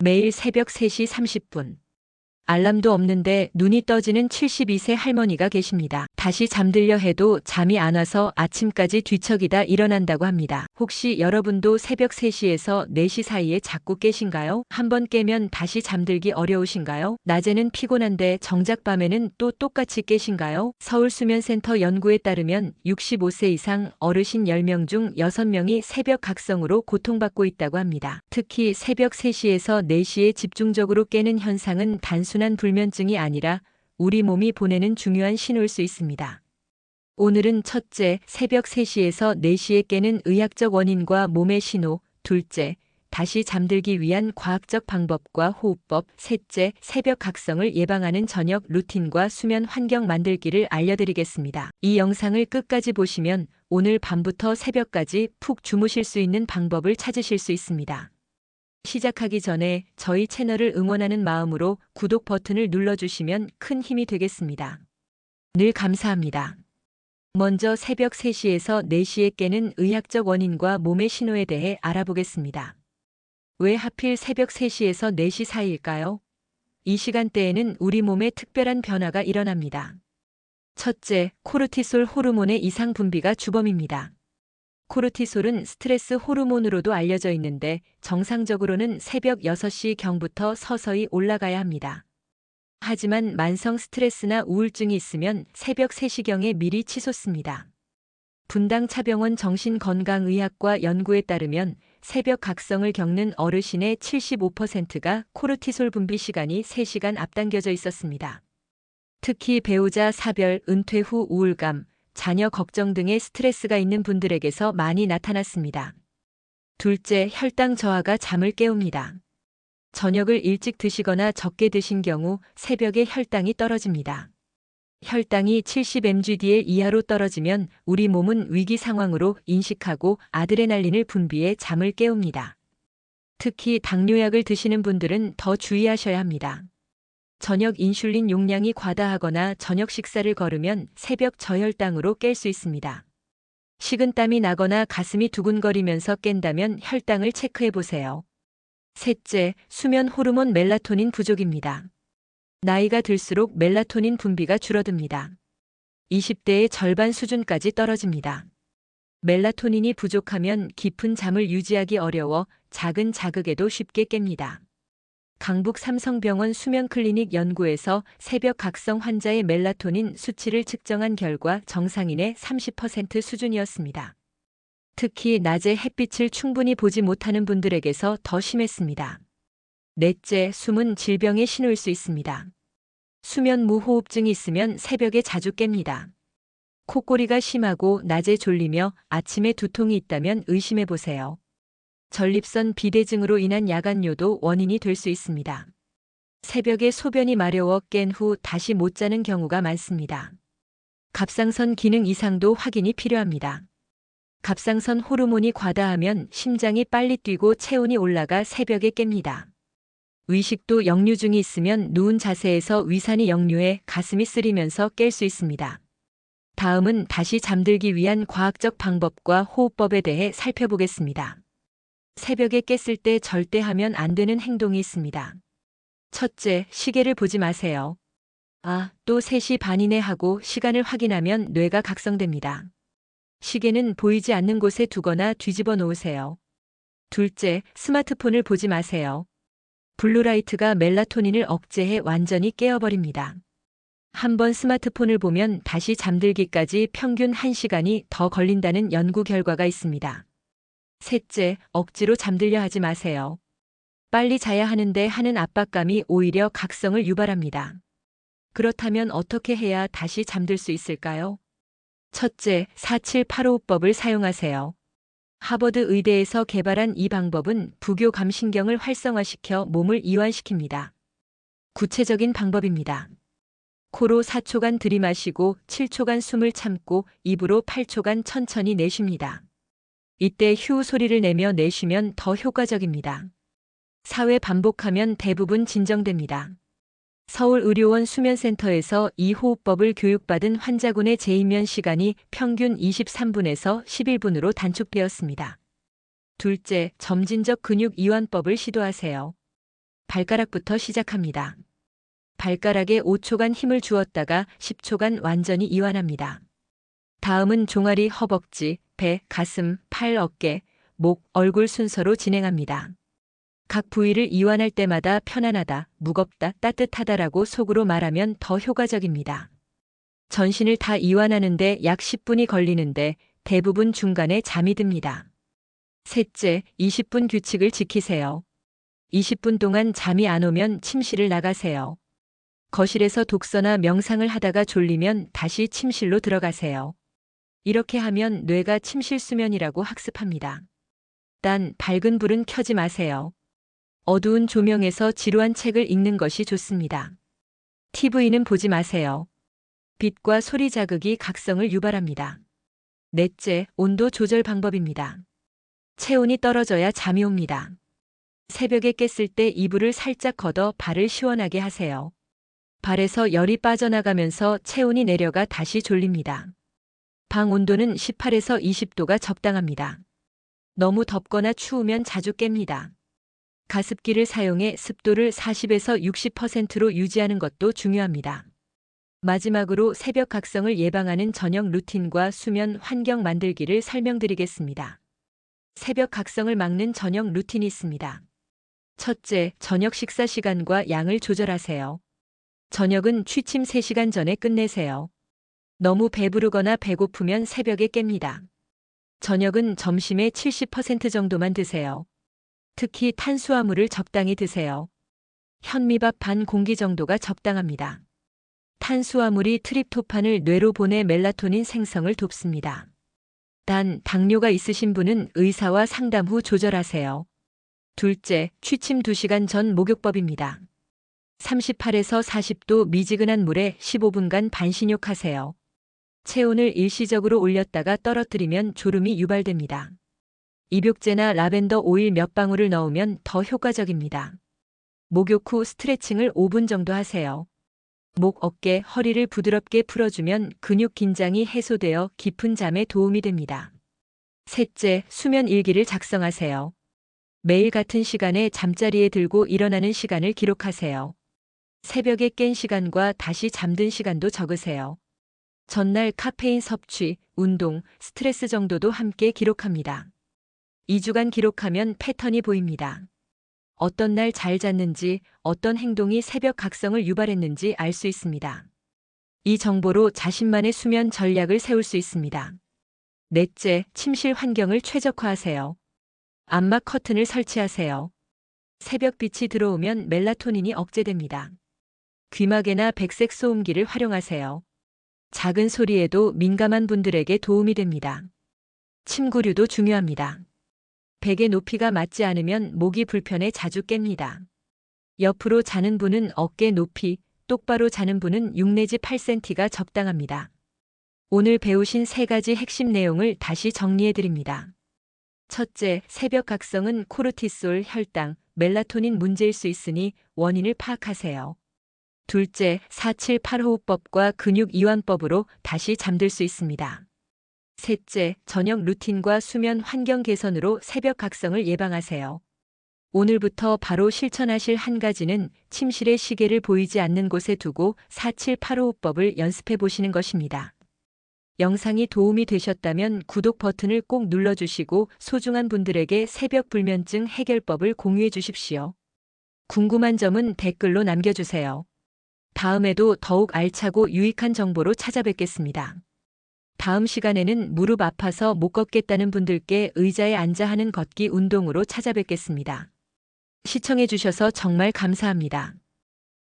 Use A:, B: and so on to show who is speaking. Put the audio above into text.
A: 매일 새벽 3시 30분. 알람도 없는데 눈이 떠지는 72세 할머니가 계십니다. 다시 잠들려 해도 잠이 안 와서 아침까지 뒤척이다 일어난다고 합니다. 혹시 여러분도 새벽 3시에서 4시 사이에 자꾸 깨신가요? 한번 깨면 다시 잠들기 어려우신가요? 낮에는 피곤한데 정작 밤에는 또 똑같이 깨신가요? 서울수면센터 연구에 따르면 65세 이상 어르신 10명 중 6명이 새벽 각성으로 고통받고 있다고 합니다. 특히 새벽 3시에서 4시에 집중적으로 깨는 현상은 단순한 불면증이 아니라 우리 몸이 보내는 중요한 신호일 수 있습니다. 오늘은 첫째, 새벽 3시에서 4시에 깨는 의학적 원인과 몸의 신호. 둘째, 다시 잠들기 위한 과학적 방법과 호흡법. 셋째, 새벽 각성을 예방하는 저녁 루틴과 수면 환경 만들기를 알려드리겠습니다. 이 영상을 끝까지 보시면 오늘 밤부터 새벽까지 푹 주무실 수 있는 방법을 찾으실 수 있습니다. 시작하기 전에 저희 채널을 응원하는 마음으로 구독 버튼을 눌러주시면 큰 힘이 되겠습니다. 늘 감사합니다. 먼저 새벽 3시에서 4시에 깨는 의학적 원인과 몸의 신호에 대해 알아보겠습니다. 왜 하필 새벽 3시에서 4시 사이일까요? 이 시간대에는 우리 몸에 특별한 변화가 일어납니다. 첫째, 코르티솔 호르몬의 이상 분비가 주범입니다. 코르티솔은 스트레스 호르몬으로도 알려져 있는데 정상적으로는 새벽 6시경부터 서서히 올라가야 합니다. 하지만 만성 스트레스나 우울증이 있으면 새벽 3시경에 미리 치솟습니다. 분당차병원 정신건강의학과 연구에 따르면 새벽 각성을 겪는 어르신의 75%가 코르티솔 분비 시간이 3시간 앞당겨져 있었습니다. 특히 배우자 사별, 은퇴 후 우울감, 자녀 걱정 등의 스트레스가 있는 분들에게서 많이 나타났습니다. 둘째, 혈당 저하가 잠을 깨웁니다. 저녁을 일찍 드시거나 적게 드신 경우 새벽에 혈당이 떨어집니다. 혈당이 70mg/dl 이하로 떨어지면 우리 몸은 위기 상황으로 인식하고 아드레날린을 분비해 잠을 깨웁니다. 특히 당뇨약을 드시는 분들은 더 주의하셔야 합니다. 저녁 인슐린 용량이 과다하거나 저녁 식사를 거르면 새벽 저혈당으로 깰 수 있습니다. 식은땀이 나거나 가슴이 두근거리면서 깬다면 혈당을 체크해 보세요. 셋째, 수면 호르몬 멜라토닌 부족입니다. 나이가 들수록 멜라토닌 분비가 줄어듭니다. 20대의 절반 수준까지 떨어집니다. 멜라토닌이 부족하면 깊은 잠을 유지하기 어려워 작은 자극에도 쉽게 깹니다. 강북 삼성병원 수면클리닉 연구에서 새벽 각성 환자의 멜라토닌 수치를 측정한 결과 정상인의 30% 수준이었습니다. 특히 낮에 햇빛을 충분히 보지 못하는 분들에게서 더 심했습니다. 넷째, 숨은 질병의 신호일 수 있습니다. 수면 무호흡증이 있으면 새벽에 자주 깹니다. 콧골이가 심하고 낮에 졸리며 아침에 두통이 있다면 의심해 보세요. 전립선 비대증으로 인한 야간뇨도 원인이 될 수 있습니다. 새벽에 소변이 마려워 깬 후 다시 못 자는 경우가 많습니다. 갑상선 기능 이상도 확인이 필요합니다. 갑상선 호르몬이 과다하면 심장이 빨리 뛰고 체온이 올라가 새벽에 깹니다. 위식도 역류증이 있으면 누운 자세에서 위산이 역류해 가슴이 쓰리면서 깰 수 있습니다. 다음은 다시 잠들기 위한 과학적 방법과 호흡법에 대해 살펴보겠습니다. 새벽에 깼을 때 절대 하면 안 되는 행동이 있습니다. 첫째, 시계를 보지 마세요. 또 3시 반이네 하고 시간을 확인하면 뇌가 각성됩니다. 시계는 보이지 않는 곳에 두거나 뒤집어 놓으세요. 둘째, 스마트폰을 보지 마세요. 블루라이트가 멜라토닌을 억제해 완전히 깨어버립니다. 한번 스마트폰을 보면 다시 잠들기까지 평균 1시간이 더 걸린다는 연구 결과가 있습니다. 셋째, 억지로 잠들려 하지 마세요. 빨리 자야 하는데 하는 압박감이 오히려 각성을 유발합니다. 그렇다면 어떻게 해야 다시 잠들 수 있을까요? 첫째, 4785법을 사용하세요. 하버드 의대에서 개발한 이 방법은 부교감신경을 활성화시켜 몸을 이완시킵니다. 구체적인 방법입니다. 코로 4초간 들이마시고 7초간 숨을 참고 입으로 8초간 천천히 내쉽니다. 이때 휴 소리를 내며 내쉬면 더 효과적입니다. 4회 반복하면 대부분 진정됩니다. 서울의료원 수면센터에서 이 호흡법을 교육받은 환자군의 재입면 시간이 평균 23분에서 11분으로 단축되었습니다. 둘째, 점진적 근육 이완법을 시도하세요. 발가락부터 시작합니다. 발가락에 5초간 힘을 주었다가 10초간 완전히 이완합니다. 다음은 종아리, 허벅지, 배, 가슴, 팔, 어깨, 목, 얼굴 순서로 진행합니다. 각 부위를 이완할 때마다 편안하다, 무겁다, 따뜻하다라고 속으로 말하면 더 효과적입니다. 전신을 다 이완하는데 약 10분이 걸리는데 대부분 중간에 잠이 듭니다. 셋째, 20분 규칙을 지키세요. 20분 동안 잠이 안 오면 침실을 나가세요. 거실에서 독서나 명상을 하다가 졸리면 다시 침실로 들어가세요. 이렇게 하면 뇌가 침실 수면이라고 학습합니다. 단, 밝은 불은 켜지 마세요. 어두운 조명에서 지루한 책을 읽는 것이 좋습니다. TV는 보지 마세요. 빛과 소리 자극이 각성을 유발합니다. 넷째, 온도 조절 방법입니다. 체온이 떨어져야 잠이 옵니다. 새벽에 깼을 때 이불을 살짝 걷어 발을 시원하게 하세요. 발에서 열이 빠져나가면서 체온이 내려가 다시 졸립니다. 방 온도는 18에서 20도가 적당합니다. 너무 덥거나 추우면 자주 깹니다. 가습기를 사용해 습도를 40에서 60%로 유지하는 것도 중요합니다. 마지막으로 새벽 각성을 예방하는 저녁 루틴과 수면 환경 만들기를 설명드리겠습니다. 새벽 각성을 막는 저녁 루틴이 있습니다. 첫째, 저녁 식사 시간과 양을 조절하세요. 저녁은 취침 3시간 전에 끝내세요. 너무 배부르거나 배고프면 새벽에 깹니다. 저녁은 점심의 70% 정도만 드세요. 특히 탄수화물을 적당히 드세요. 현미밥 반 공기 정도가 적당합니다. 탄수화물이 트립토판을 뇌로 보내 멜라토닌 생성을 돕습니다. 단, 당뇨가 있으신 분은 의사와 상담 후 조절하세요. 둘째, 취침 2시간 전 목욕법입니다. 38에서 40도 미지근한 물에 15분간 반신욕하세요. 체온을 일시적으로 올렸다가 떨어뜨리면 졸음이 유발됩니다. 입욕제나 라벤더 오일 몇 방울을 넣으면 더 효과적입니다. 목욕 후 스트레칭을 5분 정도 하세요. 목, 어깨, 허리를 부드럽게 풀어주면 근육 긴장이 해소되어 깊은 잠에 도움이 됩니다. 셋째, 수면 일기를 작성하세요. 매일 같은 시간에 잠자리에 들고 일어나는 시간을 기록하세요. 새벽에 깬 시간과 다시 잠든 시간도 적으세요. 전날 카페인 섭취, 운동, 스트레스 정도도 함께 기록합니다. 2주간 기록하면 패턴이 보입니다. 어떤 날 잘 잤는지, 어떤 행동이 새벽 각성을 유발했는지 알 수 있습니다. 이 정보로 자신만의 수면 전략을 세울 수 있습니다. 넷째, 침실 환경을 최적화하세요. 암막 커튼을 설치하세요. 새벽빛이 들어오면 멜라토닌이 억제됩니다. 귀마개나 백색 소음기를 활용하세요. 작은 소리에도 민감한 분들에게 도움이 됩니다. 침구류도 중요합니다. 베개 높이가 맞지 않으면 목이 불편해 자주 깹니다. 옆으로 자는 분은 어깨 높이, 똑바로 자는 분은 6 내지 8cm가 적당합니다. 오늘 배우신 3가지 핵심 내용을 다시 정리해 드립니다. 첫째, 새벽 각성은 코르티솔, 혈당, 멜라토닌 문제일 수 있으니 원인을 파악하세요. 둘째, 478호흡법과 근육 이완법으로 다시 잠들 수 있습니다. 셋째, 저녁 루틴과 수면 환경 개선으로 새벽 각성을 예방하세요. 오늘부터 바로 실천하실 한 가지는 침실에 시계를 보이지 않는 곳에 두고 478호흡법을 연습해 보시는 것입니다. 영상이 도움이 되셨다면 구독 버튼을 꼭 눌러주시고 소중한 분들에게 새벽 불면증 해결법을 공유해 주십시오. 궁금한 점은 댓글로 남겨주세요. 다음에도 더욱 알차고 유익한 정보로 찾아뵙겠습니다. 다음 시간에는 무릎 아파서 못 걷겠다는 분들께 의자에 앉아 하는 걷기 운동으로 찾아뵙겠습니다. 시청해 주셔서 정말 감사합니다.